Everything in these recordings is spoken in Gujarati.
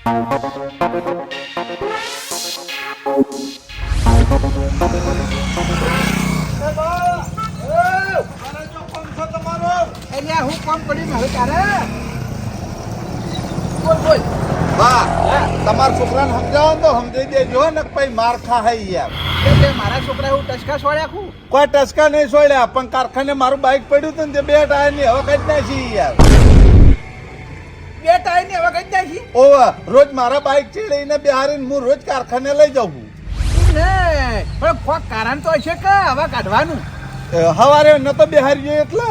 હું કામ કરી હવે તારે બોલ બોલ તમારા છોકરાને સમજાવો તો સમજી દેજો ને પછી માર ખા યાર. એટલે મારા છોકરા એવું ટચકા છોડ્યા ખું કોઈ ટચકા નહીં છોડ્યા પણ કારખાને મારું બાઇક પડ્યું હતું ને તે 2 ટાયર ની હવે કઈ નાખી યાર. 2 ટાયર ની હવે કઈ નાખી? ઓવા રોજ મારા બાઇક ચીડીને બિહારીને હું રોજ કારખાને લઈ જાઉં પણ કોક કારણ તો હશે કે હવે કાઢવાનું. સવારે ન તો બિહારી જોઈએ એટલે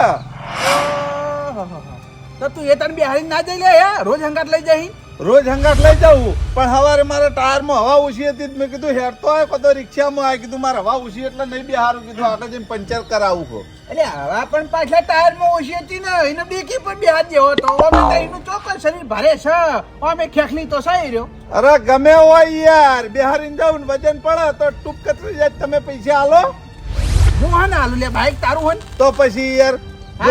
તો તું એ તને બિહારી ના જઈ લે રોજ હંગાટ લઈ જઈ. રોજ હંગાટ લઈ જાઉં પણ સવારે મારા ટાયરમાં હવા ઓછી હતી મેં કીધું હેડતો હોય કદો રિક્ષામાં આવી કીધું મારે હવા ઓછી એટલે નહીં બિહારું કીધું આગળ જઈને પંચર કરાવું કહો. એટલે હવા પણ પાછલા ટાયરમાં ઓછી હતી ને એને બેકી પણ બિહાર જેવો તો એનું ચોક્કસ શરીર ભારે છે અમે ખેખલી તો સહી રહ્યો. અરે ગમે હોય યાર બિહારીને જાઉં ને વજન પડે તો ટૂંક કતરી જાય તમે પૈસા આલો. હું હા ના આલું લે બાઈક તારું હોય તો પછી યાર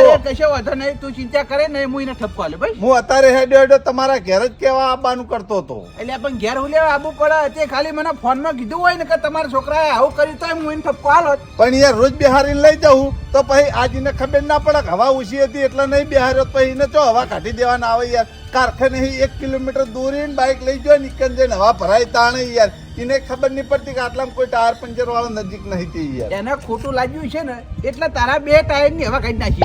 અરે કશો વાંધો નહીં તું ચિંતા કરે ને હું એને ઠપકો આલે ભાઈ. હું અત્યારે હેડ્યો તમારા ઘેર જ કેવા આવવાનું કરતો હતો. એટલે પણ ઘેર હું લેવા આવવું પડે તે ખાલી મને ફોનમાં કીધું હોય ને કે તમારા છોકરાએ આવું કર્યું તો હું એને ઠપકો આલો. પણ યાર રોજ બિહારીને લઈ જાઉં તો પછી આજને ખબર ના પડે હવા ઓછી હતી એટલે નહીં બિહાર્યો પછી એને ચો હવા કાઢી દેવાના આવે યાર. કારખાને 1 કિલોમીટર દૂરીને બાઇક લઈ ગયો નીકળ જઈને હવા ભરાય તાણે યાર એને ખબર નહીં પડતી કે આટલામાં કોઈ ટાયર પંચર વાળો નજીક નહીં થઈ યાર. એને ખોટું લાગ્યું છે ને એટલે તારા 2 ટાયર ની હવા કાઢી નાખી.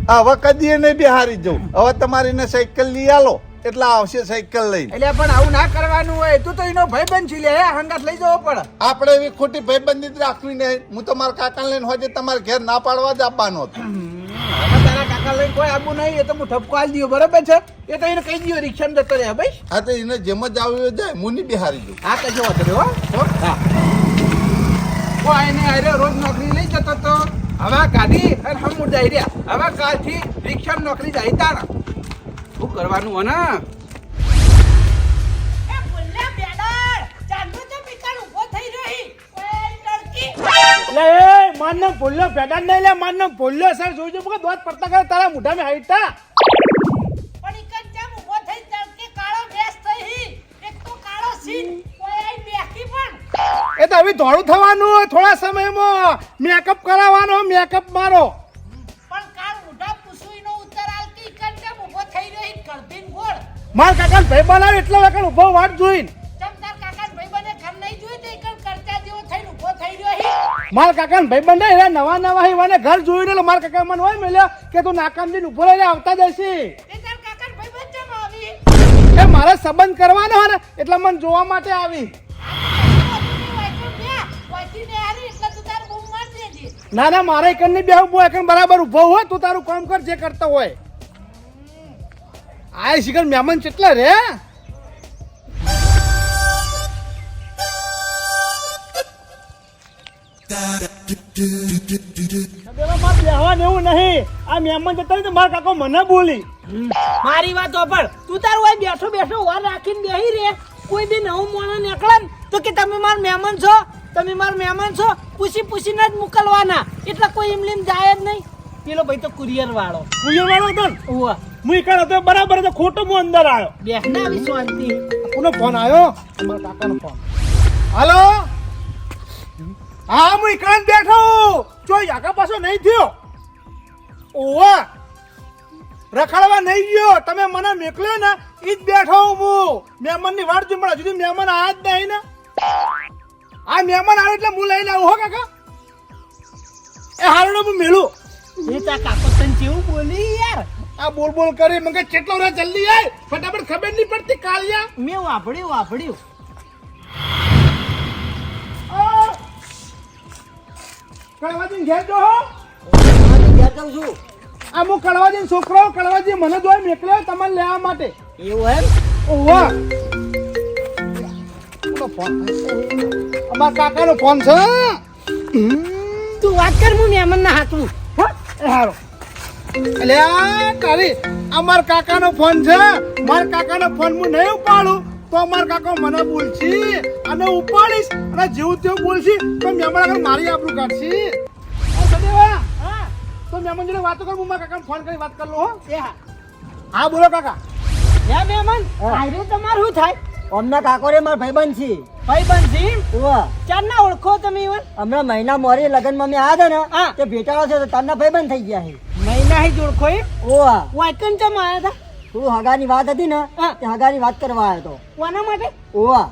હવે કદી નહીં બિહારી જવું. હવે તમારી ને સાયકલ લઈ આલો એટલે આવશે સાયકલ લઈ. એટલે પણ આવું ના કરવાનું હોય તું તો એનો ભાઈબંધ છે લે હંગાત લઈ જવો પડે. આપણે એવી ખોટી ભાઈબંધી જ રાખવી નહીં. હું તો મારા કાકાને લઈને હોય તમારે ઘેર ના પાડવા જ આપવાનો હતો. તારા કાકા લઈને કોઈ આવું નહીં એ તો હું ઠપકો આલી દઉં બરાબર છે. એ તો એને કહી દઉં રિક્ષામાં જતો રહે ભાઈ. હા તો એને જેમ જ આવ્યું જાય હું નહીં બિહારી જઉં. હા કશો વાંધો નહીં હો. હા કોઈ એને અરે રોજ નોકરી લઈ જતો તો હવે કાઢી અને હમ ઉડાઈ રહ્યા હવે કાલથી રિક્ષામાં નોકરી જાય તારા શું કરવાનું હોય ને. માનનો ભૂલ્યો પેડા નહીં લે માનનો ભૂલ્યો સર જોજો કે દોત પડતા કરે તારા મુઠામાં હાઈટા પણ ઇકન જેમ ઊભો થઈ તડકે કાળો ભેસ થઈ એક તો કાળો સીન કોઈ આઈ બેકી પણ એ તો હવે ધોળું થવાનું થોડા સમયમાં મેકઅપ કરાવવાનો મેકઅપ મારો પણ કાળ મુઠા પૂછુઈનો ઉત્તર આલતી ઇકન જેમ ઊભો થઈ રહી કરતીન ગોળ માર કાકા ભાઈ બનાવ એટલો વખત ઉભો વાટ જોઈને ચમદાર કાકા ભાઈ બને ઘર નહીં જોઈ તો ઇકન કરતા જેવો થઈને ઊભો થઈ રહ્યો માર કાકા ભાઈ બંને એ નવા નવા હીવાને ઘર જોઈને એટલે માર કાકા મને હોય મેલ્યા કે તું નાકામ જઈને ઉભો રહી આવતા જશે એ તાર કાકા ભાઈ બન જેમ આવી એ મારા સંબંધ કરવાનો હે ને એટલે મને જોવા માટે આવી. ના ના મારે એકન ની બેહું બો એકન બરાબર ઉભો હોય તું તારું કામ કર જે કરતો હોય. આ શિખર મહેમાન કેટલા રે એવું નહીં આ મહેમાન જતા તો મારા કાકો મને બોલી મારી વાત ઓપડ તું તારું હોય બેઠો બેઠો વાર રાખીને બેહી રે કોઈ દી નવું મોણો નીકળે તો કે તમે માર મહેમાન છો તમે માર મહેમાન છો પૂછીને જ મોકલવાના એટલે કોઈ એમ જાય જ નહીં. પેલો ભાઈ તો કુરિયર વાળો હતો ને ઓવા હું એકણ હતો બરાબર તો ખોટો હું અંદર આવ્યો બેહના આવી શાંતિ કોનો ફોન આવ્યો મારા કાકાનો ફોન. હાલો હા હું એકણ બેઠો જોઈ આગા પાછો નહીં થયો ઓવા રખડવા નહીં ગયો તમે મને મોકલ્યો ને ઈ જ બેઠો હું મહેમાનની વાટ જોઈ મળે સુધી મહેમાન આયા જ નહીં ને આ મહેમાન આવે એટલે હું લઈને આવું હો કાકા એ હારણો હું મેલું એ તા કાકો તને કેવું બોલી યાર આ બોલ બોલ કરી મને કેટલો રે જલ્દી આય ફટાફટ ખબર નહીં પડતી કાળિયા મેં વાપડ્યું કળવાજી ઘેર જો હો ઘેર જાઉં છું આ હું કળવાજી છોકરો કળવાજી મને જોઈ મોકલ્યો તમને લેવા માટે એવું એમ ઓવા ફોન અમાર કાકાનો ફોન છે તું વાત કર હું મહેમાન ના હાથું એ હારો એટલે તારી અમાર કાકાનો ફોન છે માર કાકાનો ફોન હું નહીં ઉપાડું તો અમાર કાકો મને બોલશી અને ઉપાડીશ અને જેવું તેવું બોલશી તો મહેમાન આગળ મારી આબરૂ કાઢશી સદેવા તો મહેમાન જોડે વાતો કર હું મારા કાકાને ફોન કરી વાત કર લો હો એ હા હા બોલો કાકા હે મહેમાન હા. આયરે તમારું શું થાય અમના કાકોરે માર ભાઈબંધ છે ભાઈબંધ છે એમ? ઓવા ચારના ઓળખો તમે ઈવન હમણાં મહિના મોરી લગનમાં મેં આવ્યા હતા હા. ને તે ભેટાડો છે તો તારના ભાઈબંધ થઈ ગયા છે મહિના હી જોડખો એમ ઓવા વાયકન ચમ આયા હતા થોડું હગાની વાત હતી ને હા. તે હગાની વાત કરવા આવ્યો હતો કોના માટે ઓવા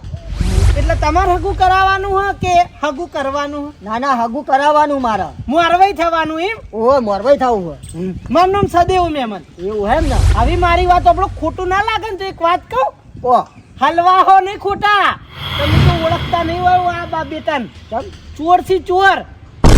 એટલે તમારે હગું કરાવવાનું હ કે હગું કરવાનું હ ના ના હગું કરાવવાનું મારે મોરવાઈ થવાનું એમ ઓવે મોરવાઈ થવું હે. મારું નામ સદેવ મહેમાન એવું હે એમ ને આવી મારી વાત આપણું ખોટું ના લાગે ને તો એક વાત કહું ઓ હલવા હો નહીં ખોટા તમે તો ઓળખતા નહીં હોય આ બા બેટાને ચમ ચોર થી ચોર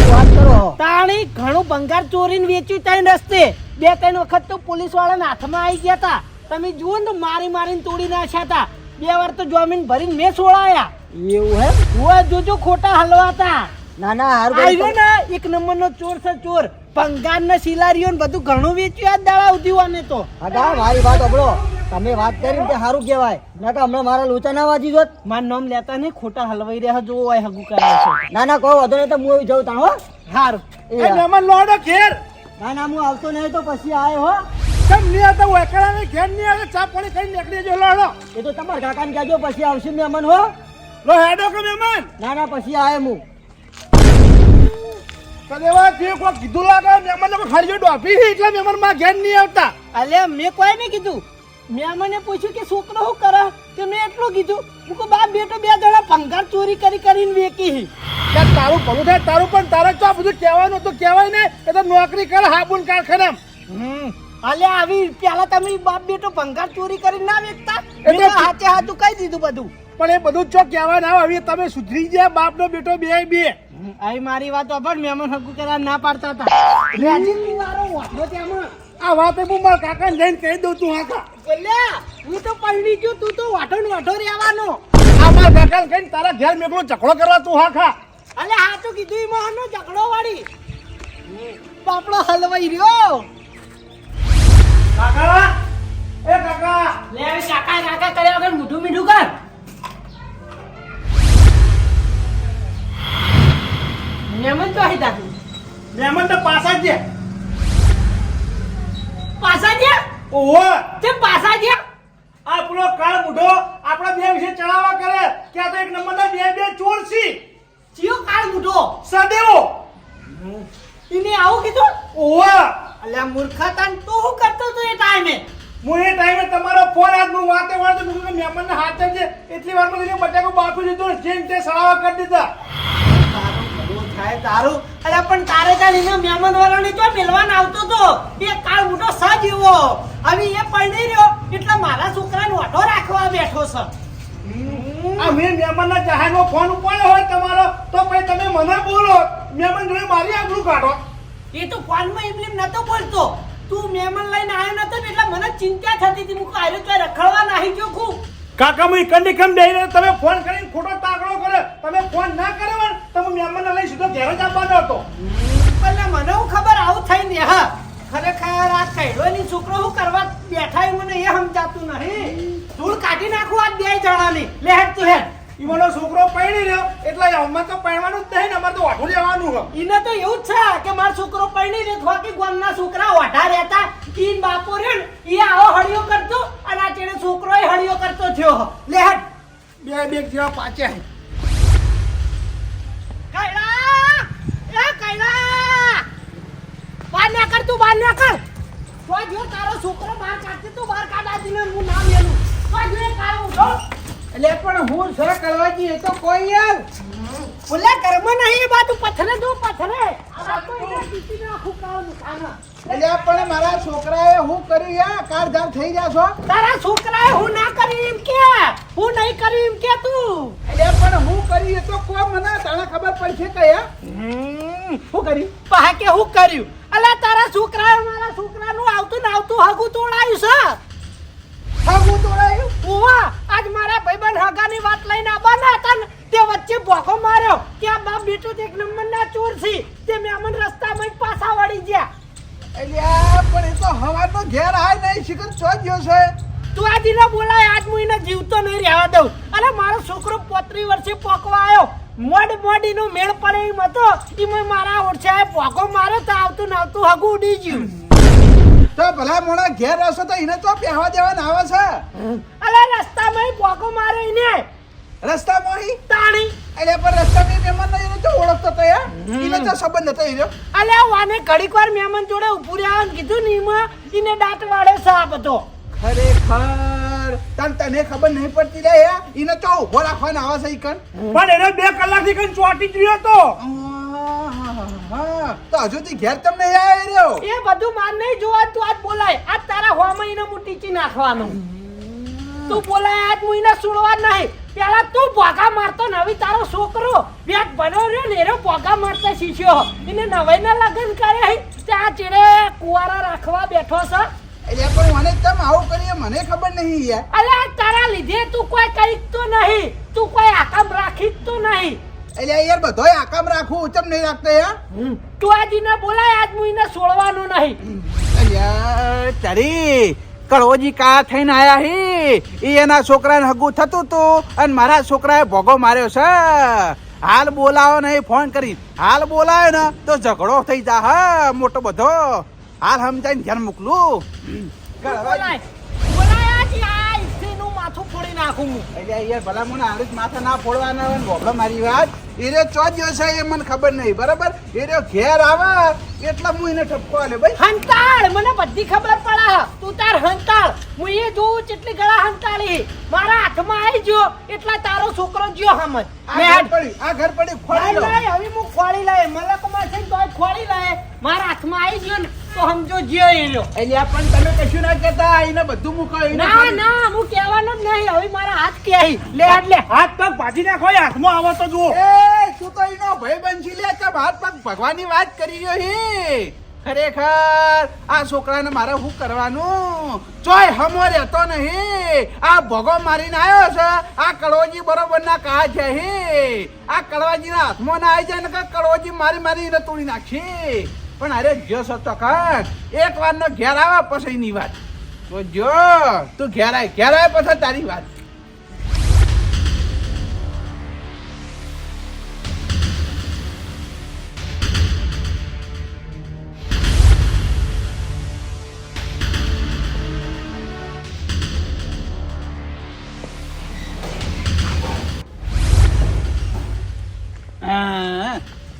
વાત કરો હો. તાણી ઘણું ભંગાર ચોરીને વેચ્યું ત્રણ રસ્તે બે ત્રણ વખત તો પોલીસ વાળાના હાથમાં આવી ગયા હતા તમે જુઓ ને તો મારીને તોડી નાખ્યા હતા બે વાર તો જમીન ભરીને મેં છોડાયા એવું હે હુઆ જોજો ખોટા હલવાતા ના ના હારું આવ્યો કર્યું. ને એક નંબરનો ચોર છે ચોર ભંગાર ને સિલારીઓ ને બધું ઘણું વેચ્યું આ દાડા ઉધીવાને તો હગા મારી વાત સાંભળો તમે વાત કરી ને તે સારું કહેવાય નકર હમણાં મારા લોચા ના વાજી જોત મારું નામ લેતા નહીં ખોટા હલવાઈ રહ્યા જો હોય હગું કરાવે છે ના ના કહો વધુ નહીં તો હું આવી જાઉં તાણ હો હારું એ એ હા. મહેમાન લોડો ઘેર ના ના હું આવતો નહીં તો પછી આયો હો કેમ નહીં આવતા વેકડાને ઘેર નહીં આવે ચા પાણી ખાઈને નીકળી જજો લોડો એ તો તમારા કાકાને કહેજો પછી આવશે મહેમાન હો લો હેડો કે મહેમાન ના ના પછી આયો હું કદેવા જે કોઈ કીધું લાગે મહેમાન લોકો ખાલી જો ડોફી છે એટલે મહેમાન માં ઘેર નહીં આવતા અલ્યા મેં કોઈ નહીં કીધું મેં મને પૂછ્યું કે છોકરો શું કરે કે મેં એટલું કીધું હું કહું બાપ બેટો બે જણા ભંગાર ચોરી કરીને વેકી ત્યાં તારું ભલું થાય તારું પણ તારે તો આ બધું કહેવાનું તો કહેવાય ને એ તો નોકરી કરે હાબુન કારખાનામાં અલ્યા આવી પેલા તમે બાપ બેટો ભંગાર ચોરી કરીને ના વેચતા એટલે મેં તો હાચે હાચું કહી દીધું બધું પણ એ બધું ચો કહેવાય ના હવે તમે સુધરી ગયા બાપ નો બેટો બે આવી મારી વાત પણ મહેમાન હગું કરવા ના પાડતા હતા રાજીવ વાળો વાંધો ત્યાંમાં આ વાત હું મારા કાકાને જઈને કહી દઉં તું આખા અલ્યા હું તો પલડી ગયો તું તો વાઢો ને વાઢો રહેવાનો આ મારા કાકાને કહીને તારા ઘેર મેકલો ઝઘડો કરવા તું આખા અલ્યા હા તો કીધું ઈ મોહનનો ઝઘડો વાળી પાપડો હલવાઈ રહ્યો કાકા એ કાકા લે આવી કાકા કાકા કર્યા વગર મૂઠું મીઠું કર મહેમાન તો આવી તાતું મહેમાન તો પાછા જ છે પાછા ગયા ઓહો કેમ પાછા ગયા આપણો કાળ બુઢો આપણા બે વિશે ચડાવવા કરે કે આ તો એક નંબરના બે ચોર છે ચિયો કાળ મૂઠો સદેવો એને આવું કીધું ઓહો અલ્યા મૂર્ખતાન તું શું કરતો તો એ ટાઈમે હું એ ટાઈમે તમારો ફોન હાથ હું વાતે મહેમાનને હાથ છે એટલી વારમાં તેને બટાકો બાફી દીધો ને જેમ તે સડાવા કરી દીધા તારું ભલું થાય તારું અલ્યા પણ તારે જાણીને મહેમાન વાળાને જો મેલવાન આવતો તો એ કાળ મૂઠો સજ એવો હવે એ પરણી રહ્યો એટલે મારા છોકરાને ઓઢો રાખવા બેઠો છે આ મેં મહેમાનના જહાજનો ફોન ઉપાડ્યો હોય તમારો તો પછી તમે મને બોલો મહેમાન જોડે મારી આબરૂ કાઢો એ તો ફોનમાં એમ નતો બોલતો તું મહેમાન લઈને આવ્યો નતો ને એટલે મને ચિંતા થતી હતી હું કાયરો તો રખડવા નાહી ગયો ખૂબ કાકા હું કંડી ખમ બેહીને તમે ફોન કરીને ખોટો તાકડો કરે તમે ફોન ના કર્યો ને તમે મહેમાનને લઈ સીધો ઘેર જ આવવાનો હતો પણ મને હું ખબર આવું થઈ ને હા ખરેખર આ કૈડોની છોકરો શું કરવા બેઠા એ મને એ સમજાતું નહીં ધૂળ કાઢી નાખું આ બે જણાની લે હેડ તું હેડ ઈવાનો છોકરો પૈણી રહ્યો એટલે અમાર તો પૈણવાનું જ નહીં ને અમારે તો વાઠું લેવાનું છે ઈને તો એવું જ છે કે મારો છોકરો પૈણી રે થોકી ગામના છોકરા ઓઢા રહેતા ઈન બાપો રહ્યો ને ઈ આવો હળિયો કરતો અને આ ચેડે છોકરોય હળિયો કરતો થયો લે હેડ બે જેવા પાછે કૈલા એ કૈલા બહાર ના કર તું બહાર ના કર તો જો તારો છોકરો બહાર કાઢતી તું બહાર કાઢા દીને હું ના મેલું તો જો કાળ ઉઠો એટલે પણ હું છે કરવાજી એ તો કોઈ યાર બોલે ઘરમાં નહીં એ બાજુ પથરે દો પથરે આ તો એને પીટી નાખું કાળ મુકાના એટલે પણ મારા છોકરાએ હું કર્યું યાર કારધામ થઈ જાશો તારા છોકરાએ હું ના કર્યું એમ કે હું નહીં કર્યું એમ કે તું એટલે પણ હું કર્યું એ તો કોઈ મને તને ખબર પડશે કયા શું કર્યું પા કે હું કર્યું અલા તારા છોકરાએ મારા છોકરાનું આવતું ને આવતું હગું તોડાયું છે હગું તોડાયું ઓવા આજ મારા ભાઈબંધ હગાની વાત લઈને આવવાના હતા ને તે વચ્ચે ભોકો માર્યો કે આ બાપ બેટો એક નંબરના ચોર છે તે મહેમાન રસ્તામાં જ પાછા વળી ગયા એટલે પણ એ તો હવાનો ઘેર આય નહીં શિખર ચો ગયો છે તું આ દિને બોલાય આજ હું એને જીવતો નહીં રહેવા દઉં અરે મારો છોકરો 35 વર્ષે પોકવા આવ્યો મોડીનો મેળ પડે એમ હતો એમાં મારા ઓછાએ ભોકો માર્યો તો આવતું ને આવતું હગું ઉડી ગયું તો ભલા મોણા ઘેર રહેશો તો એને તો પહેવા દેવાના આવે છે અલે રસ્તામાં પોકો મારે એને રસ્તામાં ઈ તાણી એટલે પણ રસ્તામાં મહેમાન ને એને તો ઓળખતો તો યાર એને તો સંબંધ હતો ઈરો અલે વાને ઘડીક વાર મહેમાન જોડે ઉભું રહેવાનું કીધું ને એમાં એને દાંત વાળે સાપ હતો. ખરેખર તને ખબર નહીં પડતી રે યાર એને તો ઉભો રાખવાના આવે છે ઈ કણ પણ એને 2 કલાકથી કઈ ચોટી જ રહ્યો તો. હા તો હજુથી ઘેર તમને આયા રહ્યો એ બધું માર નહીં જોવા તું આજ બોલાય આજ તારા હોમાં એને હું ટીચી નાખવાનો તું બોલાય આજ હું એને સુડવા નહીં પેલા તું ભોગા મારતો ને હવે તારો છોકરો બેટ ભર્યો રહ્યો ને એનો ભોગા મારતા શીખ્યો એને નવાઈના લગ્ન કર્યા ત્યાં ચેડે કુવારા રાખવા બેઠો છે એટલે પણ મને તમ આવું કરીએ મને ખબર નહીં યાર અલે તારા લીધે તું કોઈ કઈક તો નહીં તું કોઈ આકામ રાખી જ તો નહીં એટલે યાર બધોય આકામ રાખું ચમ નહીં રાખતો યાર તું આજીને બોલાય આજ હું એને છોડવાનો નહીં યાર તારી કળોજી કા થઈને આયા હી એના છોકરાને હગું થતું તું અને મારા છોકરાએ ભોગો માર્યો છે હાલ બોલાવો નહીં ફોન કરી હાલ બોલાયો ને તો ઝઘડો થઈ જા હા મોટો બધો હાલ સમજાઈને ધ્યાન મોકલું બોલાય બોલાય આજ આ ઇસ્ત્રીનું માથું ફોડી નાખું હું એટલે યાર ભલા મને હાલ જ માથા ના ફોડવાના હોય ને બોબલો મારી વાત એ ચો દિવસ એ મને ખબર નહીં બરાબર એ ઘેર આવે એટલે હું એને ઠપકો આલ્યો ભાઈ હંતાળ મને બધી ખબર પડે તું તાર હંતાળ હું એ જોઉં કેટલી ગળા હંતાળી મારા હાથમાં આવી ગયો એટલા તારો છોકરો જ્યો હમજ આ ઘર પડી ખોલી લો નહીં હવે હું ખોળી લાય મલકમાં છે તોય ખોળી લાય મારા હાથમાં આવી ગયો ને તો સમજો જ્યો એ લ્યો એટલે પણ તમે કશું ના કહેતા એને બધું મૂકો ના ના હું કહેવાનો જ નહીં હવે મારા હાથ ક્યાંય લે એટલે હાથ પગ ભાજી નાખો એ હાથમાં આવો તો જુઓ. એ તું તો એનો ભાઈ બનશી લે કે ભાત પગ ભગવાનની વાત કરી રહ્યો હે ખરેખર આ છોકરાને મારે શું કરવાનું ચોય હમો રહેતો નહીં આ ભોગો મારીને આવ્યો છે આ કડવાજી બરોબર ના કહા છે હે આ કડવાજીના હાથમાં ના આવી જાય ને કે કડવાજી મારી મારી એને તોડી નાખી પણ અરે જો સતો કર એક વાર નો ઘેર આવે પછી એની વાત તો જો તું ઘેર આવે પછી તારી વાત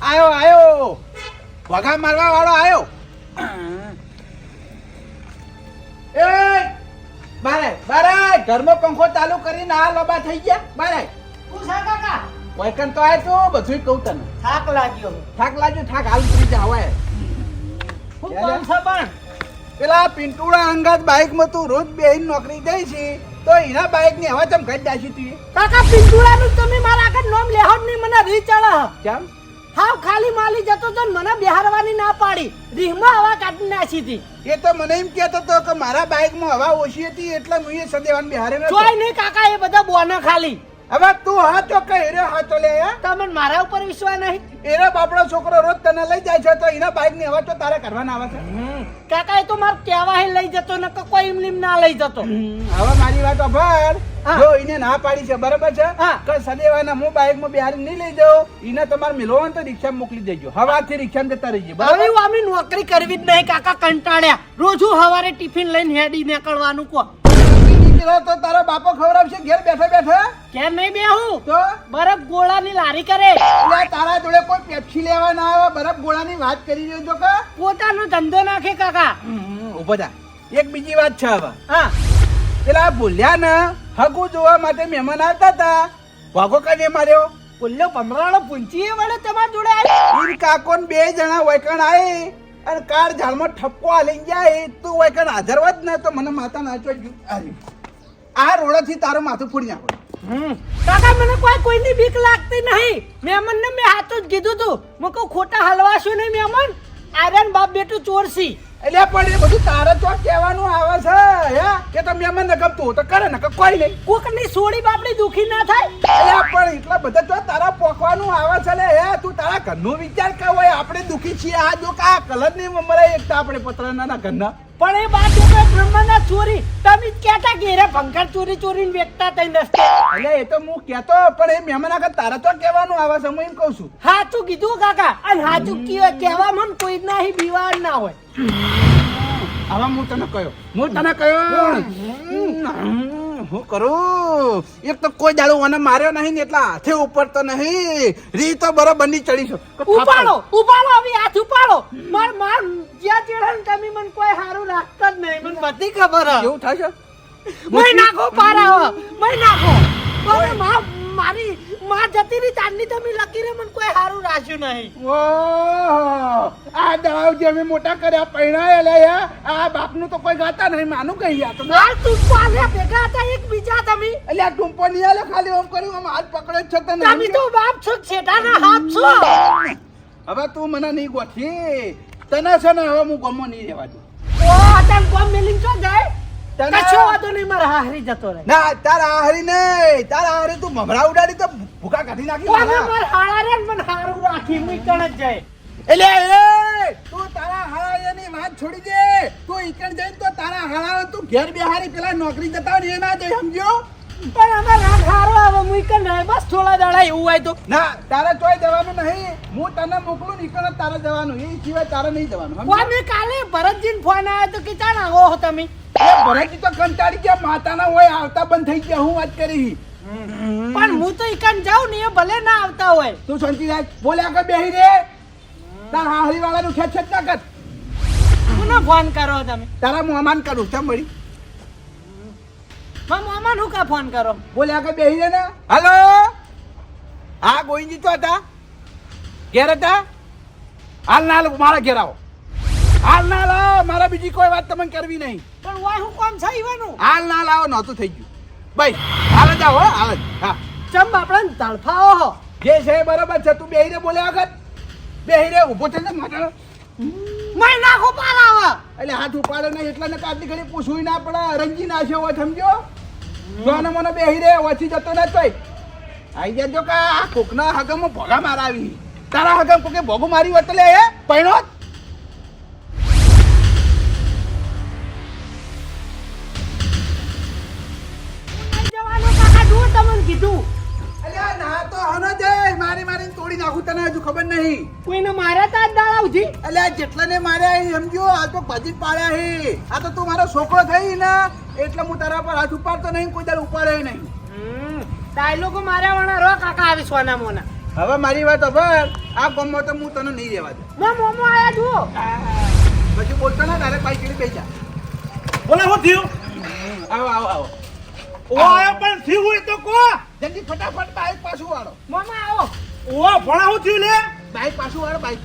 આયો વગા મારવા વાળો આયો એ બારે ઘરમાં પંખો ચાલુ કરીને આ લોબા થઈ ગયા બારે તું સા કાકા વૈકન તો આય તો બધું કહું તને થાક લાગ્યો થાક હાલ ઉતરી જા હવે હું કોણ છે પણ પેલા પિન્ટુડા અંગાત બાઇક માં તું રોજ બેહીન નોકરી જાય છે તો એના બાઇક ની હવા ચમ ઘટ દાશી તું કાકા પિંટુડાનું તમે મારા આગળ નામ લેહો જ નહીં મને રી ચડે કેમ હાવ ખાલી માલી જતો તો ને મને બેહારવાની ના પાડી રીહમાં હવા કાઢી નાખી હતી એ તો મને એમ કહેતો હતો કે મારા બાઇક માં હવા ઓછી હતી એટલે હું એ સદેવાન બિહારે નતો જોઈ નહીં કાકા એ બધા બોના ખાલી હવે તું હાચો કે હેરે હાચો લે તમે મારા ઉપર વિશ્વાસ નહીં એનો બાપડો છોકરો રોજ તને લઈ જાય છે તો એના બાઇક ની હવા તો તારે કરવાના આવે છે કાકા એ તો મારે કહેવા લઈ જતો ને કોઈ એમ ના લઈ જતો હવે મારી વાત અભર જો એને ના પાડી છે બરાબર છે કે સદેવાના હું બાઇક માં બિહારી નહીં લઈ જાઉં એને તમારે મિલવાનું તો રિક્ષા મોકલી દેજો હવાથી રિક્ષા જતા રહીએ હવે અમે નોકરી કરવી જ નહીં કાકા કંટાળ્યા રોજ હું સવારે ટિફિન લઈને હેડી નીકળવાનું કો તો તારો બાપો ખવડાવશે ઘેર બેઠા બેઠા કેમ નહીં બેહું તો બરફ ગોળાની લારી કરે એટલે તારા જોડે કોઈ પેપ્સી લેવા ના આવે બરફ ગોળાની વાત કરી રહ્યો છો કે પોતાનો ધંધો નાખે કાકા ઉભો થા એક બીજી વાત છે હવે હા પેલા ભૂલ્યા ને હગુ જોવા માટે મહેમાન આવતા હતા વાઘો કાઢે માર્યો પુલ્લો પમરાળો પૂંચી વડે તમારા જોડે આવી ઈન કાકો ને 2 જણા વૈકણ આય અને કાર ઝાડમાં ઠપકો આલી જાય તું વૈકણ હાજર હોત ને તો મને માથા નાચવા ગયું આ રોડથી તારું માથું ફોડી નાખો કાકા મને કોઈની બીક લાગતી નહીં મહેમાન ને મેં હાથ જ કીધું તું મેં કહું ખોટા હલવાશું નહીં મહેમાન આર્યન બાપ બેટું ચોરસી એટલે પણ એ બધું તારે તો કહેવાનું આવે છે હે કે તમે મહેમાન ને ગમતું તો કરે ને કે કોઈ નહીં કોકની સોડી બાપડી દુખી ના થાય એટલે પણ એટલા બધા તો તારા પોકવાનું આવે છે લે હે તું તારા ઘરનો વિચાર કર હોય આપણે દુખી છીએ આ જો કા કલર ની મમરા એકતા આપણે પતરાના ઘરના પણ એ બાત તો બ્રહ્મના ચોરી તમે કેટા ઘેરે ભંકર ચોરીને વેચતા તઈ રસ્તે એટલે એ તો હું કહેતો પણ એ મહેમાન આગળ તારા તો કહેવાનું આવે છે હું એમ કહું છું હાચું કીધું કાકા અને હાચું કહેવા મન કોઈ નહીં બીવાડ ના હોય હવે હું તને કયો હું કરું એક તો કોઈ દાડો મને માર્યો નહીં ને એટલા હાથે ઉપર તો નહીં રી તો બરોબર ની ચડી છો ઉપાડો હવે હાથ ઉપાડો માર જ્યાં ચડે ને તમે મને કોઈ હારું રાખતા જ નહીં મને બધી ખબર હે એવું થાય છે મય નાખો પારા મય નાખો હવે મારી માં જતી રહી તારની તમે લકીરે મને કોઈ હારું રાખ્યું નહીં ઓહ આ દાવ જે અમે મોટા કર્યા પૈણાયેલા આ બાપનું તો કોઈ ગાતા નહીં માનું કઈ યા તો માર તું પાલે ભેગા હતા એક બીજા તમે એટલે આ ટુંપો નહીં આલે ખાલી ઓમ કર્યું આમ હાથ પકડે જ છે તને તમે તો બાપ છો છેટાના હાથ છો હવે તું મને નહીં ગોઠી તને છે ને હવે હું ગમો નહીં રહેવા દઉં ઓ તમ કોમ મેલિંગ છો જાય તને- કશો વાતો નહીં મારા હારી જતો રહે ના તારા હારી નહીં તારા હારી તું મમરા ઉડાડી તો ભૂકા કાઢી નાખી કોને મારા. માર હાળા રે મને હારું રાખી મૂકણ જ જાય એટલે એ તું તારા હાળાની વાત છોડી દે તું ઈકણ જઈને તો તારા હાળા તું ઘેર બેહારી પેલા નોકરી જતા હોય ને એ ના જઈ સમજ્યો પણ અમાર રાત હારો આવે મૂકણ રહે બસ થોડા દાડા એવું હોય તો ના તારે ચોય જવાનું નહીં હું તને મોકલું ને ઈકણ જ તારે જવાનું એ સિવાય તારે નહીં જવાનું સમજ્યો? કોને કાલે ભરતજીને ફોન આવ્યો તો કે ચાણ આવો હો તમે એ ભરાજી તો કંટાળી ગયા માતાના હોય આવતા બંધ થઈ ગયા હું વાત કરી પણ હું તો ઈકણ જાઉં ને એ ભલે ના આવતા હોય તું શાંતિ રાખ બોલ્યા કે બેહી રે તાર હાહરી વાળાનું ખેંચ ખેંચ ના કર કોને ફોન કરો તમે તારા મોમાન કરું ચમ વળી મામા નું કા ફોન કરો બોલ્યા કે બેહી રે ને હાલો હા ગોવિંદજી તો હતા ઘેર હતા હાલ ના હાલ મારા ઘેર આવો હાલ ના લાવો મારા બીજી કોઈ વાત તમને કરવી નહીં પણ વાય હું કોમ છે ઈવાનું હાલ ના લાવો નહોતું થઈ ગયું ભાઈ હાલ જ આવો હાલ જ હા ચમ આપણે તળફાવો હો જે છે એ બરાબર છે તું બેહી રે બોલ્યા વખત બેહી રે ઊભો થઈને માતા મય નાખો પારાવા એટલે હાથ ઉપાડે નહીં એટલે ને કાટલી ઘડી પૂછવું ના પડે રંગી નાખ્યો હોય સમજો જોને મને બેહી રે ઓછી જતો ના તોય આઈ જજો કે આ કોકના હગમમાં ભોગા મારાવી તારા હગમ કોકે ભોગું મારી વતલે એ પૈણો જવાનો કાકા જુઓ તમને કીધું અલ્યા ના તો હનો જય મારી તોડી નાખું તને હજુ ખબર નહીં કોઈને માર્યા તા દાડા ઉધી અલ્યા જેટલાને માર્યા એ સમજો આ તો ભજી પાડ્યા હે આ તો તું મારો છોકરો થઈ ને એટલે હું તારા પર હાથ ઉપાડતો નહીં કોઈ દર ઉપાડે નહીં ડાયલોગો માર્યા વાળા રો કાકા આવી સોના મોના હવે મારી વાત ખબર આ ગમો તો હું તને નહીં રહેવા દઉં ના મોમો આયા જુઓ પછી બોલતો ને તારે બાઈક લઈ બેસી જા બોલે શું થયું આવો આવો આવો ઓ આયો પણ થયું હોય તો કો જલ્દી ફટાફટ બાઈક પાછું વાળો મોમા આવો ઓ ભણા શું થયું લે બાઈક પાછું વાળો બાઈક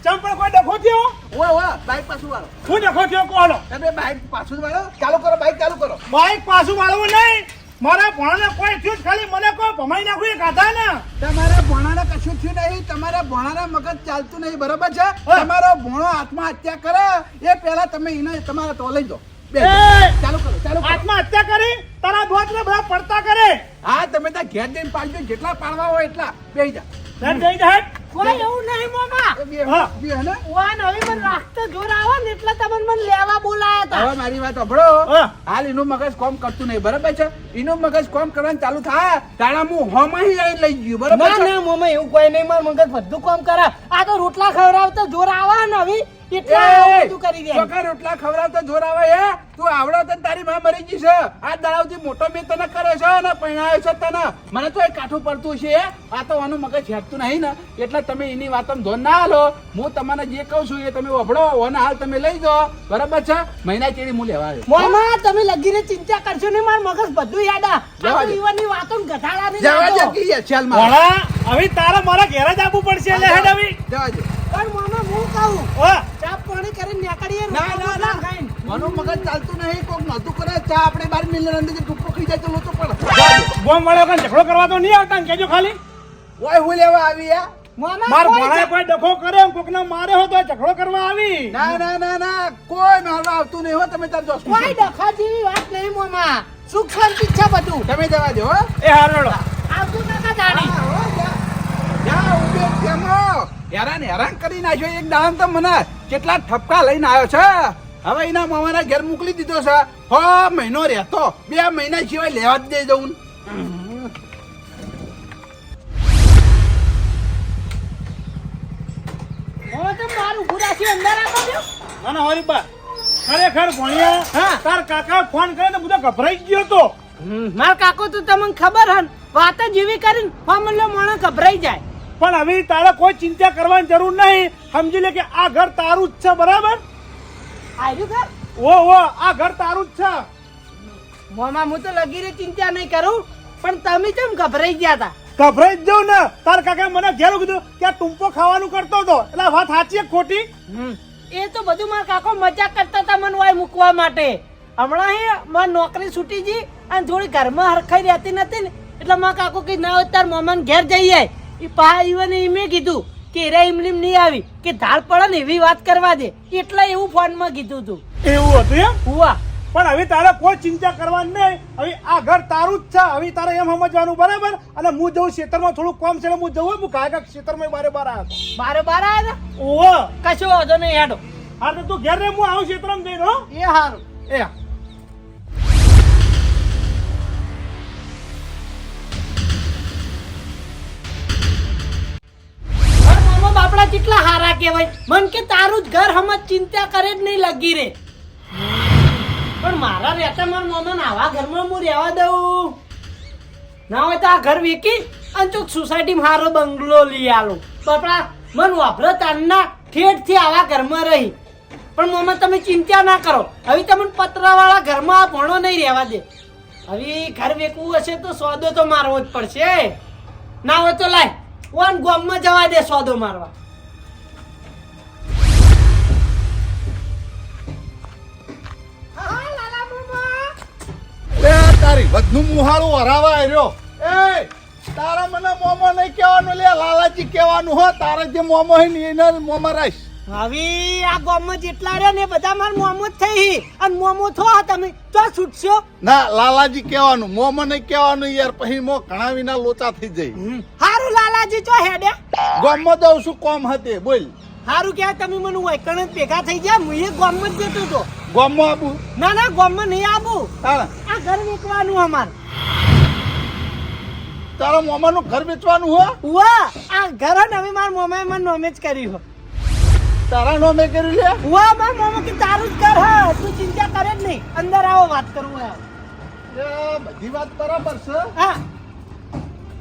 ચમ પણ કોઈ ડખો થયો ઓય બાઈક પાછું વાળો શું ડખો થયો કોનો તમે બાઈક પાછું જ વાળો ચાલુ કરો બાઈક ચાલુ કરો બાઈક પાછું વાળવું નહીં મારા ભણાને કોઈ થયું જ ખાલી મને કોઈ ભમાઈ નાખ્યું એ ગાધા ને તમારા ભોણાને કશું થયું નહીં તમારા ભોણાના મગજ ચાલતું નહીં બરોબર છે તમારો ભોણો આત્મહત્યા કરે એ પહેલા તમે એને તમારા તો લઈ દો બે એ! ચાલુ કરો આત્મહત્યા કરી તારા દોત ને બધા પડતા કરે હા તમે ત્યાં ઘેર જઈને પાડજો જેટલા પાડવા હોય એટલા બેસી જા ધર જઈ જાય કોઈ એવું નહીં મોમા એ બે હા. બે હે ને વાન હવે મને રાખતો જોર આવો ને એટલે તમને મને લેવા બોલાયા હતા હવે મારી વાત સાંભળો હા. હાલ એનું મગજ કોમ કરતું નહીં બરાબર છે એનું મગજ કોમ કરવાનું ચાલુ થાય તાણા હું હોમાં લઈ ગયું બરાબર ના છે ના મોમા એવું કોઈ નહીં માર મગજ બધું કામ કરે આ તો રોટલા ખવડાવતો જોર આવા ને હવે એટલે આવું બધું કરી દે ચોખા રોટલા ખવડાવતો જોર આવે હે તું આવડો તો તારી માં મરી ગઈ છે આ દાડાવથી મોટો મેં તને કરે છે ને પૈણાયો છે તને મને તો એ કાઠું પડતું છે આ તો આનું મગજ હેઠતું નહીં ને એટલે તમે એની વાતમાં ધોન ના હાલો હું તમને જે કહું છું એ તમે વભડો અને હાલ તમે લઈ જાઓ બરાબર છે મહિના ચેડી હું લેવા આવ્યો મોમા તમે લગીને ચિંતા કરશો ને માર મગજ બધું યાદ આ જવા દે. ઈવાની વાતો ને ગધાડા ની જવા વાતો. દે કે ચાલમાં ભણા હવે તારા મારા ઘેર જ આવવું પડશે લે હેડ હવે જવા દે પણ મોમા હું કહું હા ચા પાણી કરીને નીકળીએ ને ના ના ના ખાઈને. મારું મગજ ચાલતું નહીં કોક નતું કરે ચા આપણે બાર મિલર અંદર ટુકડો ખાઈ જાય તો લોચો પડે બોમ વાળો કઈ ઝઘડો કરવા તો નહીં આવતા ને કેજો ખાલી ઓય હું લેવા આવી યા મોમા માર કોઈ ભણાએ કોઈ ડખો કર્યો કોકને મારે હો તો ઝઘડો કરવા આવી ના ના ના ના કોઈ મારવા આવતું નહીં હો તમે તાર જોશ કોઈ ડખા જેવી વાત નહીં મોમા સુખ શાંતિ છે બધું તમે જવા દો હો એ હારડો આવતું નતા જાણી હેરાન કરી નાખ્યો એક દાડમ તો મને કેટલા ઠપકા લઈને આવ્યો છે હવે એના મામાના ઘેર મોકલી દીધો છે હો મહિનો રહેતો 2 મહિના સિવાય લેવા જ દે જવું હવે તો મારું ઉભું રાખી અંદર આપો છો ના ના હોરી બા ખરેખર ભણ્યા હા. તાર કાકા ફોન કરે તો બધો ગભરાઈ જ ગયો તો. માર કાકો તો તમને ખબર હન વાત જ એવી કરીને ફામલ્યો માણસ ગભરાઈ જાય. પણ હવે તારે કોઈ ચિંતા કરવાની જરૂર નહીં. સમજી લે કે આ ઘર તારું જ છે, બરાબર? આવ્યું ઘર ઓ આ ઘર તારું જ છે. મોમાં હું તો લગીરે ચિંતા નહીં કરું, પણ તમે કેમ ગભરાઈ ગયા હતા? ગભરાઈ જ જાઉં ને. તાર કાકા મને ઘેર કીધું કે આ ટૂંપો ખાવાનું કરતો હતો. એટલે આ વાત સાચી કે ખોટી? એ તો બધું મારા કાકો મજાક કરતા હતા મને વાય મૂકવા માટે. હમણાં હે મારી નોકરી છૂટી ગઈ અને થોડી ઘરમાં હરખાઈ રહેતી નથી ને એટલે મારા કાકો કઈ ના હોય તાર મોમાન ઘેર જઈએ. એ પા ઈવને મેં કીધું કે રે ઇમલીમ નહીં આવી કે ધાડ પડે ને એવી વાત કરવા દે એટલે એવું ફોનમાં કીધું તું. એવું હતું એમ? હુઆ પણ હવે તારે કોઈ ચિંતા કરવાની નહીં. હવે આ ઘર તારું જ છે. હવે તારે એમ સમજવાનું, બરાબર? અને હું જઉં ખેતરમાં થોડું કામ છે એટલે હું જવું. હું કાકા ખેતરમાં બારે બાર આવ્યો હતો. બારે બાર આવ્યા હતા? ઓહો. કશો વાંધો નહીં હેડો. હા તો તું ઘેર રે, હું આવું ખેતરમાં જઈને. હો એ સારું. એ મામા બાપડા કેટલા હારા કહેવાય. મન કે તારું જ ઘર હમ ચિંતા કરે જ નહીં લગી રે. પણ મારા રહેતા મારા મામા આવા ઘરમાં હું રહેવા દઉં ના હોય તો આ ઘર વેકી અને ચોક સોસાયટીમાં હારો બંગલો લઈ આલો. બાપડા મન વાપરો તારના ઠેઠથી આવા ઘરમાં રહી. પણ મામા તમે ચિંતા ના કરો. હવે તમને પતરાવાળા ઘરમાં આ ભણો નહીં રહેવા દે. હવે ઘર વેકવું હશે તો સોદો તો મારવો જ પડશે. ના હોય તો લાય વન ગામમાં જવા દે સોદો મારવા. એ તારી વધનું મુહાળું હરાવા આવ્યો. એ તારા મને મોમો નહીં કહેવાનું, લે લાલાજી કહેવાનું. હો તારે જે મોમો હોય ને એને મોમાં રાખ. હવે આ ગામમાં જેટલા રહ્યા ને એ બધા મારા મોમો જ થઈ અને મોમો થો તમે તો છૂટશો ના લાલાજી કહેવાનું, મોમો નહીં કહેવાનું યાર. પછી મો ઘણા વિના લોચા થઈ જાય. હારું લાલાજી ચો હેડે ગામમાં દઉં શું કોમ હતી બોલ. હારું ક્યાં તમે મને વૈકણ જ ભેગા થઈ ગયા. હું એ ગામમાં જ જતો હતો. ગામમાં આવું ના ના ગામમાં નહીં આવું. તારા આ ઘર વેચવાનું અમારે. તારા મોમાનું ઘર વેચવાનું હો. વાહ આ ઘર હે ને હવે મારા મોમાએ મને નોમે જ કર્યું હો. તારા નોમે કર્યું લે. વાહ મારા મોમા કે તારું જ ઘર હે તું ચિંતા કરે જ નહીં. અંદર આવો વાત કરું. એ બધી વાત બરાબર છે. હા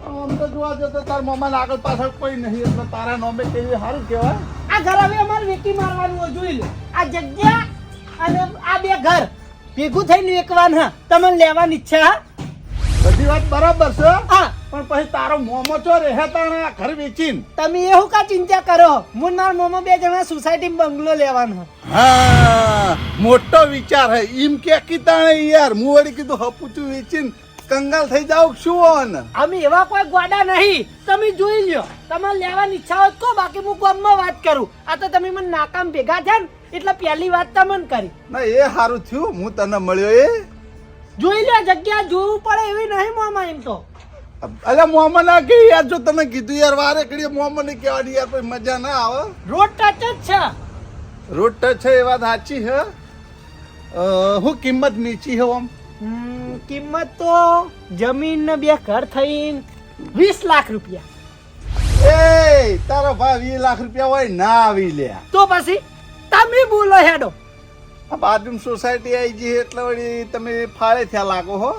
આમ તો જોવા જતો તાર મોમાને આગળ પાછળ કોઈ નહીં એટલે તારા નોમે કેવી સારું કહેવાય. આ ઘર હવે અમારે વેકી મારવાનું હોય. જોઈ લો આ જગ્યા અને આ બે ઘર ભેગું થઈને વેકવાનું. હા તમને લેવાની ઈચ્છા? હા બધી વાત બરાબર છે. હા પણ પછી તારો મોમો ચો રહે તાણે આ ઘર વેચીને. તમે એવું કા ચિંતા કરો. હું મારા મોમાં બે જણા સોસાયટીમાં બંગલો લેવાનો. હા મોટો વિચાર હે. એમ કે કીતાણે યાર હું વળી કીધું હપુચું વેચીને કંગાલ થઈ જાવ શું. અમે એવા કોઈ ગોડા નહીં. તમે જોઈ લ્યો. તમારે લેવાની ઈચ્છા હોય તો બાકી હું ગામમાં વાત કરું. આ તો તમે મને નાકામ ભેગા થયા ને એટલે પહેલી વાત તમને કરી. ના એ સારું થયું હું તને મળ્યો. એ જોઈ લ્યો જગ્યા જોવું પડે એવી નહીં મોમાં. એમ તો અલ્યા મોમો ના કે યાર, જો તને કીધું યાર વારે ઘડીએ મોમો ને કહેવાની યાર પછી મજા ના આવે. રોડ ટચ જ છે. રોડ ટચ છે એ વાત સાચી છે. હું કિંમત નીચી હે આમ. કિંમત તો જમીન ને બે ઘર થઈને 20 લાખ રૂપિયા. એ તારો ભાઈ 20 લાખ રૂપિયા હોય ના આવી લે. તો પછી તમે બોલો હેડો. આ બાજુ સોસાયટી આવી ગઈ એટલે વળી તમે ફાળે થયા લાગો હો.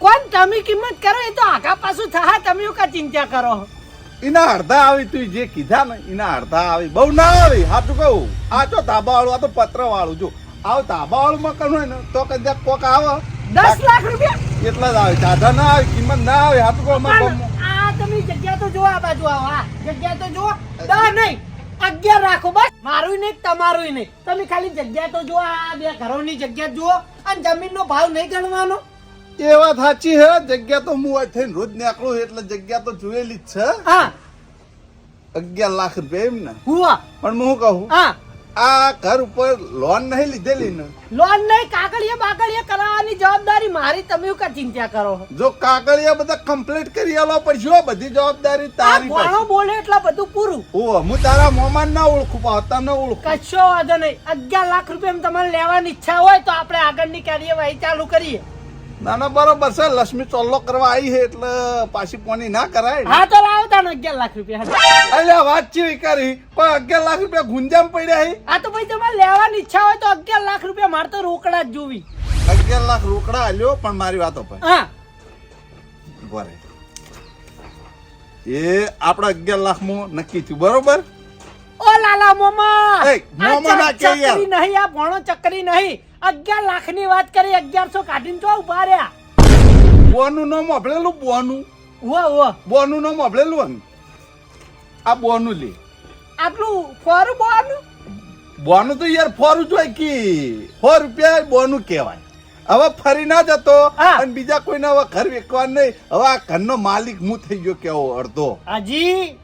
કોણ તમે કિંમત કરો એ તો આગા પાછું થાય. તમે એવું કા ચિંતા કરો? એના અડધા આવી તું જે કીધા ને એના અડધા આવી. બહુ ના આવી સાચું કહું. આ તો ધાબા વાળું, આ તો પત્ર વાળું. જો આવ ધાબા વાળું મકાન હોય ને તો કદાચ કોક આવે 10 લાખ રૂપિયા એટલા જ આવે. સાધા ના આવે, કિંમત ના આવે. સાચું કહું પણ આ તમે જગ્યા તો જો. આ બાજુ આવો. હા જગ્યા તો જો. 10 નહીં 11 રાખો બસ. મારું નહીં તમારું નહીં. તમે ખાલી જગ્યા તો જો. આ બે ઘરોની જગ્યા જુઓ અને જમીનનો ભાવ નહીં ગણવાનો. એ વાત સાચી હે. જગ્યા તો હું આ થઈને રોજ નીકળું એટલે જગ્યા તો જોયેલી જ છે. હા 11 લાખ રૂપિયા એમ ને. હુઆ પણ હું કહું હા આ ઘર ઉપર લોન નહીં લીધેલી ને. લોન નહીં કાગળિયા બાગળિયા કરાવવાની જવાબદારી મારી. તમે એવું કા ચિંતા કરો? જો કાગળિયા બધા કમ્પ્લીટ કરી આલો પડશે હો. બધી જવાબદારી આ તારી ગોણો પાસે. બોલે એટલે બધું પૂરું. ઓ હું તારા મોમાન ના ઓળખું પાવતા ન ઓળખું. કશો વાંધો નહીં. 11 લાખ રૂપિયા તમારે લેવાની ઈચ્છા હોય તો આપણે આગળની કાર્યવાહી ચાલુ કરીએ. ના ના બરોબર છે. લક્ષ્મી ચોલ્લો કરવા આવી છે એટલે પાછી પોની ના કરાય ને. હા તો લાવો તાણ 11 લાખ રૂપિયા અલ્યા વાત ચેવી કરી પણ 11 લાખ રૂપિયા ગુંજામ પડ્યા છે. આ તો ભાઈ તમારે લેવાની ઈચ્છા હોય તો 11 લાખ રૂપિયા મારે તો રોકડા જ જોવી 11 લાખ રોકડા આલ્યો પણ મારી વાતો પર હા બરે એ આપડા 11 લાખમાં નક્કી થયું બરોબર. ઓ લાલા મોમા એ, મોમા ના કે યાર. ચકરી નહીં આ ભણો ચકરી નહીં 11 લાખ ની વાત કરી 1100 કાઢીને તો ઉભા રહ્યા બોનું નામ અભળેલું બોનું વો બોનું નામ અભળેલું ને આ બોનું લે આટલું ફોરું બોવાનું બોનું તો યાર ફોરું જોઈ કી 100 રૂપિયા બોનું કહેવાય. હવે ફરી ના જતો હા. અને બીજા કોઈને હવે ઘર વેચવા નહીં. હવે આ ઘરનો માલિક હું થઈ ગયો કેવો અડધો. હજી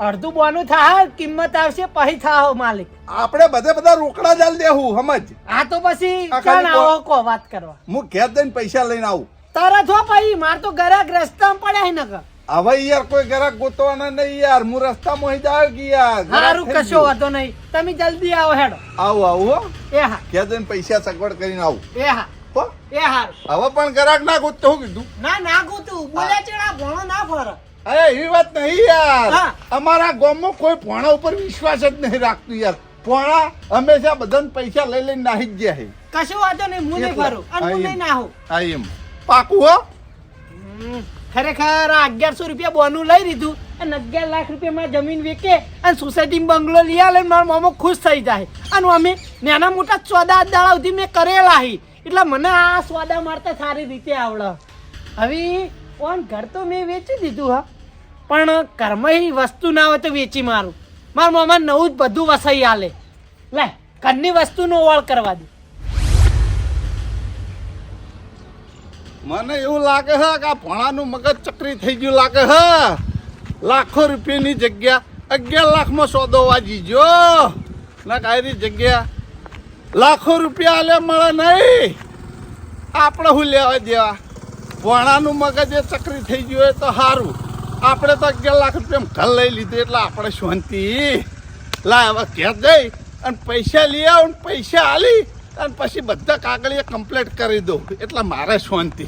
અડધું બોનું થાય કિંમત આવશે પછી થાવ માલિક આપણે બધા રોકડા જ આલ દેવું સમજ. આ તો પછી આ ચાલ ખાલી આવો કો વાત કરવા હું ઘેર જઈને પૈસા લઈને આવું. તરત હો પછી માર તો ગરાક રસ્તામાં પડ્યા હે નકર હવે યાર કોઈ ગ્રાહક ગોતવાના નહીં યાર. હું રસ્તામાં જ આવ્યો કે યાર ગ્રાહક હારું થઈ કશો ગયું. વાંધો નહીં તમે જલ્દી આવો હેડો આવું હો. એ હા ઘેર જઈને પૈસા સગવડ કરીને આવું એ હા હો. એ હારું હવે પણ ગ્રાહક ના ગોતતો હું કીધું. ના ના ગોતું બોલ્યા ચેડા ભણો ના ફર અરે એવી વાત નહીં યાર. હા. અમારા ગામમાં કોઈ ભોણા ઉપર વિશ્વાસ જ નહીં રાખતું યાર. ભોણા હંમેશા બધાને પૈસા લઈ લઈને નાહી જ ગયા છે. કશો વાંધો નહીં હું નહીં એટલે. ફરું અને હું હા, નહીં એમ. નાહું હા એમ પાકું હો. ખરેખર આ 1100 રૂપિયા બોનું લઈ લીધું અને 11 લાખ રૂપિયામાં જમીન વેચે અને સોસાયટીમાં બંગલો લઈ આલે મારો મામો ખુશ થઈ જાય અને અમે નાના મોટા સોદા દાડા સુધી મેં કરેલા હી એટલે મને આ સોદા મારતા સારી રીતે આવડે હવે ઓન ઘર તો મેં વેચી દીધું હા પણ ઘરમાં વસ્તુ ના હોય તો વેચી મારું મારા મામા નવું જ બધું વસાઈ આલે લે ઘરની વસ્તુનો ઓળ કરવા દે મને એવું લાગે છે કે આ ભોણાનું મગજ ચક્રી થઈ ગયું લાગે છે. લાખો રૂપિયાની જગ્યા 11 લાખમાં સોદો વાજી ગયો ના કાયરી જગ્યા લાખો રૂપિયા આલે મળે નહીં. આપણે શું લેવા દેવા. ભોણાનું મગજ એ ચક્રી થઈ ગયું હોય તો સારું. આપણે તો 11 લાખ રૂપિયા ઘર લઈ લીધું એટલે આપણે શાંતિ. લાય હવે ઘેર જઈ અને પૈસા લઈ આવું ને પૈસા આલી અને પછી બધા કાગળિયા કમ્પ્લીટ કરી દઉં એટલે મારે શાંતિ.